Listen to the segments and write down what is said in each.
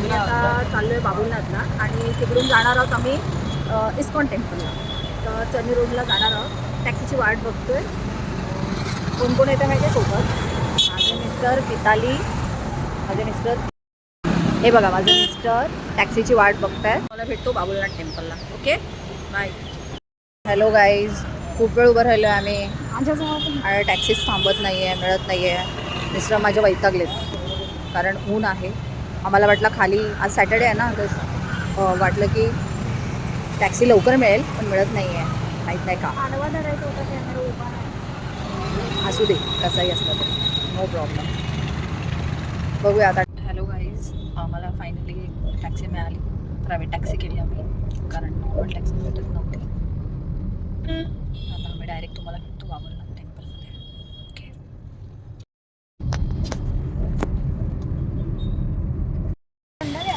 आम्ही आता चाललो आहे बाबुलनाथला आणि तिकडून जाणार आहोत आम्ही इस्कॉन टेम्पलला. तर चनी रोडला जाणार आहोत. टॅक्सीची वाट बघतोय. कोण कोण येतं माहिती आहे सोबत? माझे मिस्टर, पिताली, माझे मिस्टर, हे बघा माझे मिस्टर टॅक्सीची वाट बघताय. मला भेटतो बाबुलनाथ टेम्पलला. Okay bye. हॅलो गाईज, खूप वेळ उभं राहिलो आहे आम्ही आणि टॅक्सीच थांबत नाही आहे, मिळत नाही आहे. मिस्टर माझे वैतागलेत कारण ऊन आहे. आम्हाला वाटलं खाली, आज सॅटर्डे आहे ना, तर वाटलं की टॅक्सी लवकर मिळेल, पण मिळत नाही आहे. माहीत नाही का. असू दे, कसंही असलं तरी नो प्रॉब्लेम. बघूया आता. हॅलो गाईज, आम्हाला फायनली टॅक्सी मिळाली. प्रायव्हेट टॅक्सी केली आम्ही कारण नॉर्मल टॅक्सी भेटत नव्हती. आता आम्ही डायरेक्ट तुम्हाला भेटतो बाबुलनाथ टेम्पलमध्ये. ओके.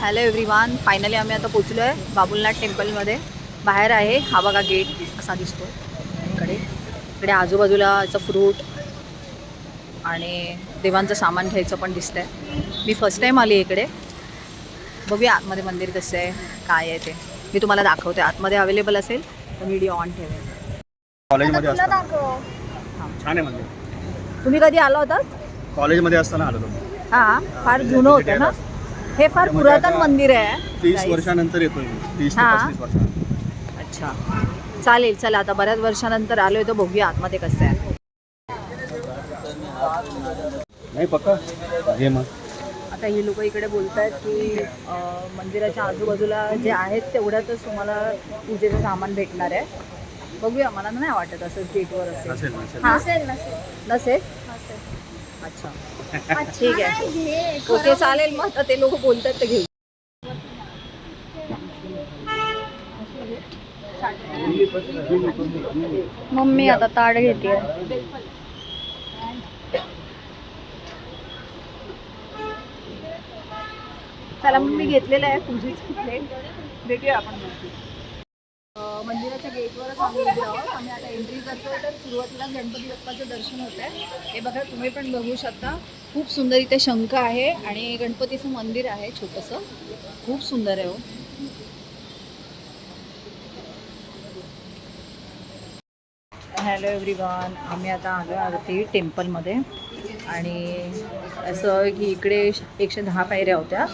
हॅलो एव्हरीवन, फायनली आम्ही आता पोचलो आहे बाबुलनाथ टेम्पलमध्ये. बाहेर आहे, हा बघा गेट असा दिसतो. इकडे आजूबाजूला असं फ्रूट आणि देवांचं सामान घ्यायचं पण दिसतंय. मी फर्स्ट टाईम आली इकडे. बघूया आतमध्ये मंदिर कसं आहे, काय आहे ते मी तुम्हाला दाखवते. आतमध्ये अवेलेबल असेल तर व्हिडिओ ऑन ठेवेल. कॉलेजमध्ये असताना छान आहे मंदिर. तुम्ही कधी आला होता? कॉलेजमध्ये असताना आलो होतो. हां, फार जुनं होतं ना हे. फार पुरातन मंदिर आहे. 30 वर्षानंतर येतोय मी. 30 ते 35 वर्षानंतर. अच्छा, चालेल. चला आता बऱ्याच वर्षानंतर आलोय तर बघूया आतमध्ये कसं आहे. नाही पक्का घे मग. आता ही लोक इकडे बोलत आहेत की मंदिराच्या आजूबाजूला जे आहेत तेवढ्यातच तुम्हाला पूजेचं सामान भेटणार आहे. बघूया, मला नाही वाटत असं गेटवर असेल. नसेल. अच्छा, ठीक आहे. ओके, चालेल. मग आता ते लोक बोलतात तर घेऊ. मम्मी आता ताट घेते. चला, मग मी घेतलेलं आहे पूजेची प्लेट. भेटूया आपण मंदिराच्या गेटवरच आम्ही उभे आहोत. आम्ही आता एंट्री करतोय तर सुरुवातीला गणपती बाप्पाचं दर्शन होत आहे. हे बघा, तुम्ही पण बघू शकता. खूप सुंदर इथे शंख आहे आणि गणपतीचं मंदिर आहे छोटंसं. खूप सुंदर आहे हो. हॅलो एव्हरीवन, आम्ही आता आलो आरती टेम्पलमध्ये आणि असं की इकडे 110 पायऱ्या होत्या,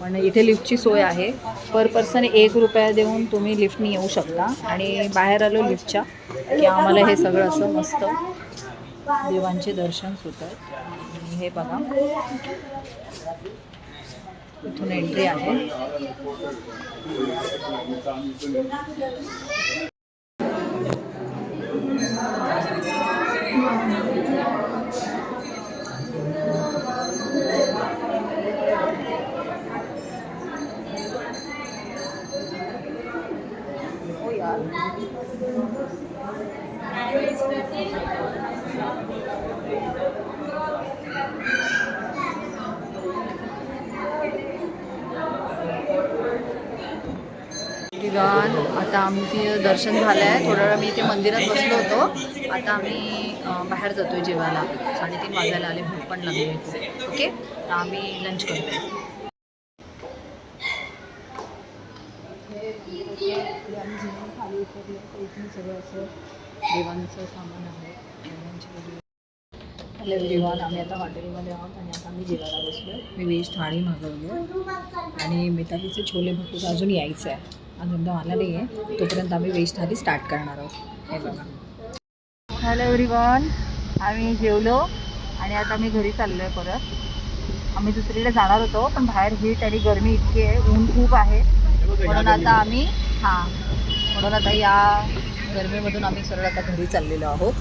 पण इथे लिफ्टची सोय आहे. पर पर्सन 1 रुपया देऊन तुम्ही लिफ्टनी येऊ शकता. आणि बाहेर आलो लिफ्टच्या की आम्हाला हे सगळं असं मस्त देवांचे दर्शन होतात. आणि हे बघा, इथून एंट्री आहे. हो यार, आता आमचं दर्शन झालं आहे. थोडा वेळ मी इथे मंदिरात बसलो होतो. आता आम्ही बाहेर जातो आहे जेवायला. 3:30 वाजायला आले, भूक पण लागली आहे. ओके, तर आम्ही लंच करतो. आम्ही जेवण खाली उतरलो तर इथून सगळं असं देवांचं सामान आहे. हॅलो एव्हरीवन, आम्ही आता हॉटेलमध्ये आहोत आणि आता आम्ही जेवायला बसलो. मी व्हेज थाळी मागवली आणि मितालीचे छोले भटूरे अजून यायचं आहे. अजून तो आला नाही आहे, तोपर्यंत आम्ही व्हेज थाळी स्टार्ट करणार आहोत. हे बघा. हॅलो एव्हरीवन, आम्ही जेवलो आणि आता आम्ही घरी चाललो आहे परत. आम्ही दुसरीकडे जाणार होतो, पण बाहेर हीट आणि गरमी इतकी आहे, ऊन खूप आहे, म्हणून आता आम्ही या गरमीमधून आम्ही सरळ आता घरी चाललेलो आहोत.